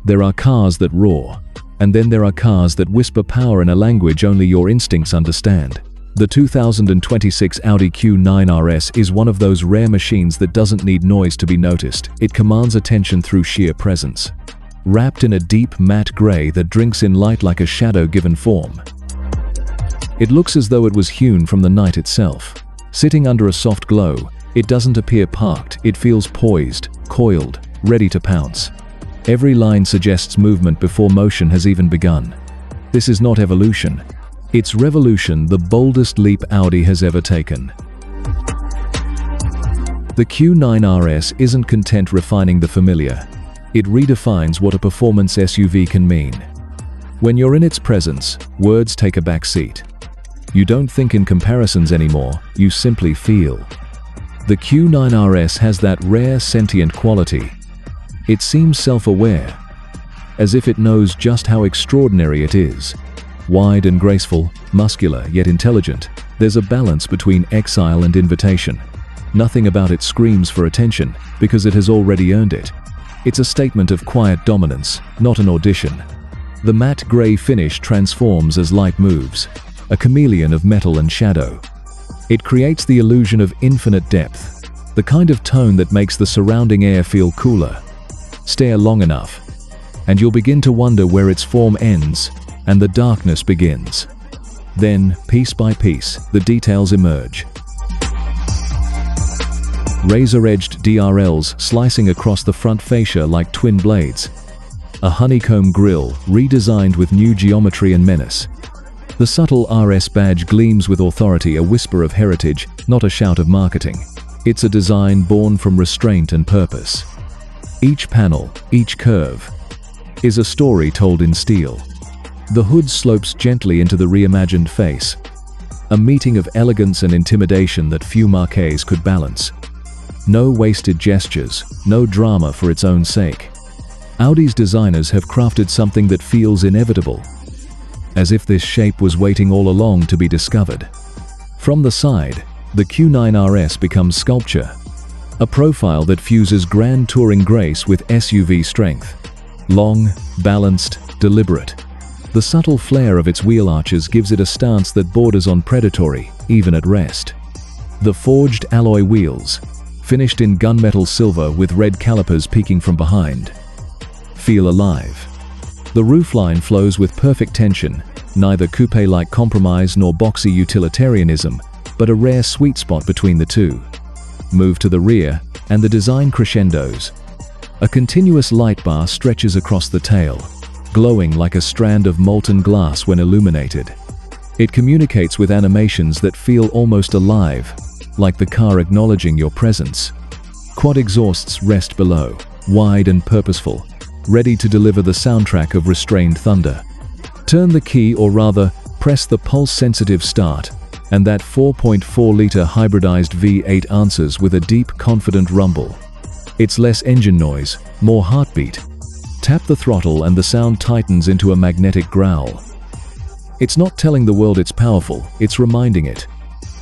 There are cars that roar, and then there are cars that whisper power in a language only your instincts understand. The 2026 Audi Q9 RS is one of those rare machines that doesn't need noise to be noticed. It commands attention through sheer presence. Wrapped in a deep matte gray that drinks in light like a shadow given form. It looks as though it was hewn from the night itself. Sitting under a soft glow, it doesn't appear parked, it feels poised, coiled, ready to pounce. Every line suggests movement before motion has even begun. This is not evolution. It's revolution, the boldest leap Audi has ever taken. The Q9 RS isn't content refining the familiar. It redefines what a performance SUV can mean. When you're in its presence, words take a back seat. You don't think in comparisons anymore, you simply feel. The Q9 RS has that rare sentient quality. It seems self-aware, as if it knows just how extraordinary it is. Wide and graceful, muscular yet intelligent, there's a balance between exile and invitation. Nothing about it screams for attention, because it has already earned it. It's a statement of quiet dominance, not an audition. The matte gray finish transforms as light moves, a chameleon of metal and shadow. It creates the illusion of infinite depth, the kind of tone that makes the surrounding air feel cooler. Stare long enough, and you'll begin to wonder where its form ends and the darkness begins. Then, piece by piece, the details emerge. Razor-edged DRLs slicing across the front fascia like twin blades. A honeycomb grille redesigned with new geometry and menace. The subtle RS badge gleams with authority, a whisper of heritage, not a shout of marketing. It's a design born from restraint and purpose. Each panel, each curve, is a story told in steel. The hood slopes gently into the reimagined face, a meeting of elegance and intimidation that few marques could balance. No wasted gestures, no drama for its own sake. Audi's designers have crafted something that feels inevitable, as if this shape was waiting all along to be discovered. From the side, the Q9 RS becomes sculpture, a profile that fuses grand touring grace with SUV strength. Long, balanced, deliberate. The subtle flair of its wheel arches gives it a stance that borders on predatory, even at rest. The forged alloy wheels, finished in gunmetal silver with red calipers peeking from behind, feel alive. The roofline flows with perfect tension, neither coupe-like compromise nor boxy utilitarianism, but a rare sweet spot between the two. Move to the rear, and the design crescendos. A continuous light bar stretches across the tail, glowing like a strand of molten glass when illuminated. It communicates with animations that feel almost alive, like the car acknowledging your presence. Quad exhausts rest below, wide and purposeful, ready to deliver the soundtrack of restrained thunder. Turn the key, or rather, press the pulse-sensitive start, and that 4.4-liter hybridized V8 answers with a deep, confident rumble. It's less engine noise, more heartbeat. Tap the throttle and the sound tightens into a magnetic growl. It's not telling the world it's powerful, it's reminding it.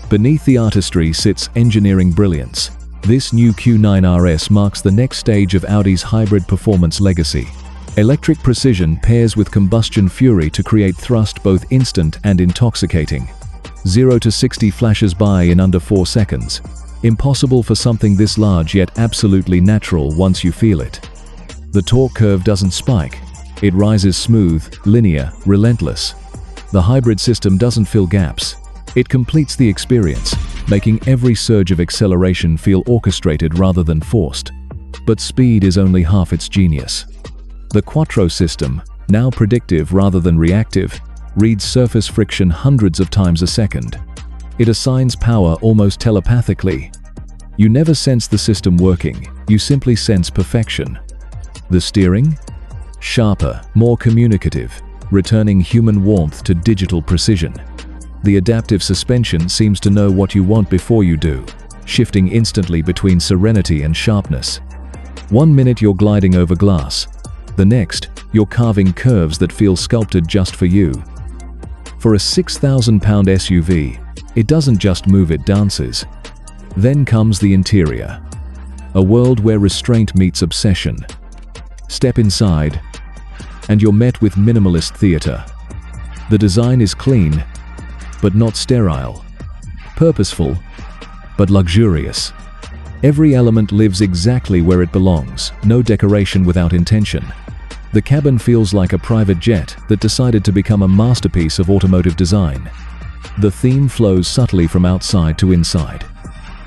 Beneath the artistry sits engineering brilliance. This new Q9 RS marks the next stage of Audi's hybrid performance legacy. Electric precision pairs with combustion fury to create thrust both instant and intoxicating. 0 to 60 flashes by in under 4 seconds. Impossible for something this large, yet absolutely natural once you feel it. The torque curve doesn't spike. It rises smooth, linear, relentless. The hybrid system doesn't fill gaps. It completes the experience, making every surge of acceleration feel orchestrated rather than forced. But speed is only half its genius. The Quattro system, now predictive rather than reactive, reads surface friction hundreds of times a second. It assigns power almost telepathically. You never sense the system working, you simply sense perfection. The steering? Sharper, more communicative, returning human warmth to digital precision. The adaptive suspension seems to know what you want before you do, shifting instantly between serenity and sharpness. 1 minute you're gliding over glass. The next, you're carving curves that feel sculpted just for you. For a 6,000-pound SUV, it doesn't just move, it dances. Then comes the interior. A world where restraint meets obsession. Step inside, and you're met with minimalist theater. The design is clean, but not sterile. Purposeful, but luxurious. Every element lives exactly where it belongs, no decoration without intention. The cabin feels like a private jet that decided to become a masterpiece of automotive design. The theme flows subtly from outside to inside.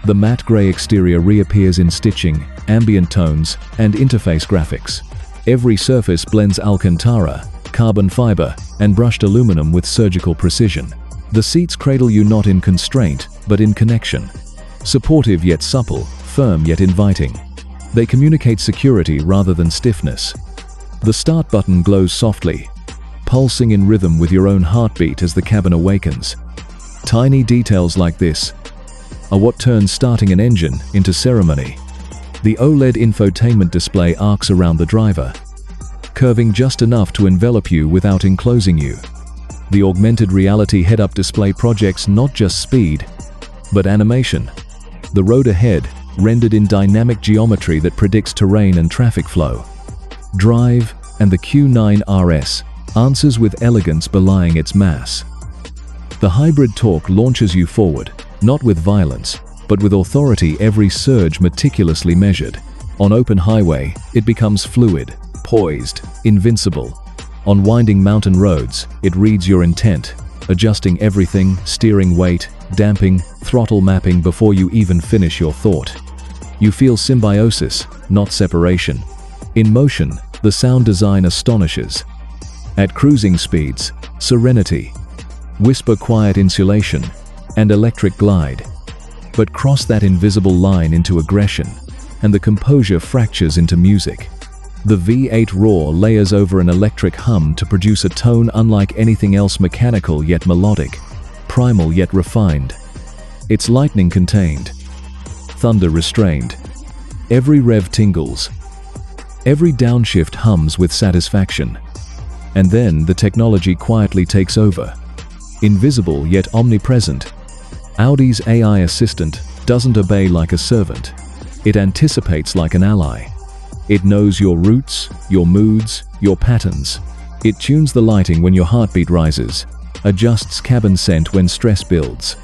The matte gray exterior reappears in stitching, ambient tones, and interface graphics. Every surface blends Alcantara, carbon fiber, and brushed aluminum with surgical precision. The seats cradle you not in constraint, but in connection. Supportive yet supple, firm yet inviting. They communicate security rather than stiffness. The start button glows softly, pulsing in rhythm with your own heartbeat as the cabin awakens. Tiny details like this are what turns starting an engine into ceremony. The OLED infotainment display arcs around the driver, curving just enough to envelop you without enclosing you. The augmented reality head-up display projects not just speed, but animation. The road ahead, rendered in dynamic geometry that predicts terrain and traffic flow. Drive, and the Q9 RS answers with elegance belying its mass. The hybrid torque launches you forward, not with violence, but with authority, every surge meticulously measured. On open highway, it becomes fluid, poised, invincible. On winding mountain roads, it reads your intent, adjusting everything, steering weight, damping, throttle mapping before you even finish your thought. You feel symbiosis, not separation. In motion, the sound design astonishes. At cruising speeds, serenity, whisper quiet insulation, and electric glide. But cross that invisible line into aggression, and the composure fractures into music. The V8 roar layers over an electric hum to produce a tone unlike anything else, mechanical yet melodic, primal yet refined. It's lightning contained, thunder restrained. Every rev tingles, every downshift hums with satisfaction. And then the technology quietly takes over. Invisible yet omnipresent, Audi's AI assistant doesn't obey like a servant. It anticipates like an ally. It knows your routes, your moods, your patterns. It tunes the lighting when your heartbeat rises, adjusts cabin scent when stress builds,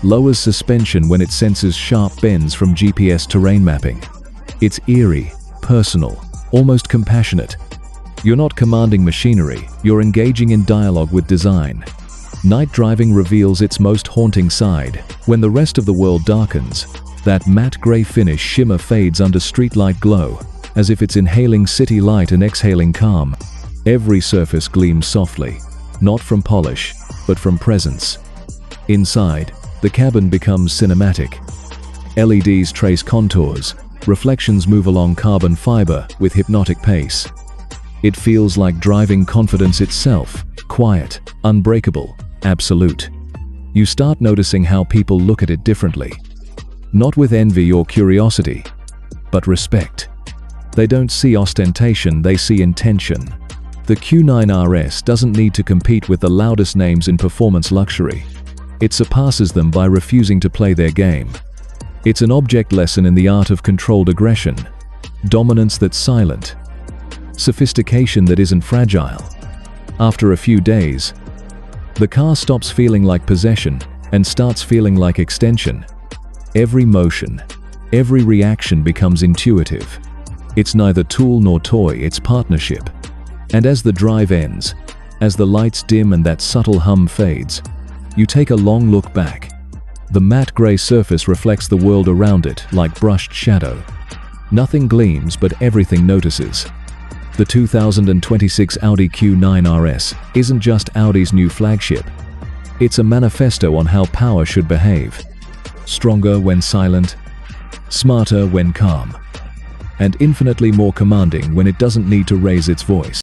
lowers suspension when it senses sharp bends from GPS terrain mapping. It's eerie, personal, almost compassionate. You're not commanding machinery, you're engaging in dialogue with design. Night driving reveals its most haunting side. When the rest of the world darkens, that matte gray finish shimmer fades under streetlight glow, as if it's inhaling city light and exhaling calm. Every surface gleams softly, not from polish, but from presence. Inside, the cabin becomes cinematic. LEDs trace contours, reflections move along carbon fiber with hypnotic pace. It feels like driving confidence itself, quiet, unbreakable, absolute. You start noticing how people look at it differently. Not with envy or curiosity, but respect. They don't see ostentation, they see intention. The Q9 RS doesn't need to compete with the loudest names in performance luxury. It surpasses them by refusing to play their game. It's an object lesson in the art of controlled aggression, dominance that's silent, sophistication that isn't fragile. After a few days, the car stops feeling like possession and starts feeling like extension. Every motion, every reaction becomes intuitive. It's neither tool nor toy, it's partnership. And as the drive ends, as the lights dim and that subtle hum fades, you take a long look back. The matte gray surface reflects the world around it like brushed shadow. Nothing gleams, but everything notices. The 2026 Audi Q9 RS isn't just Audi's new flagship. It's a manifesto on how power should behave. Stronger when silent, smarter when calm, and infinitely more commanding when it doesn't need to raise its voice.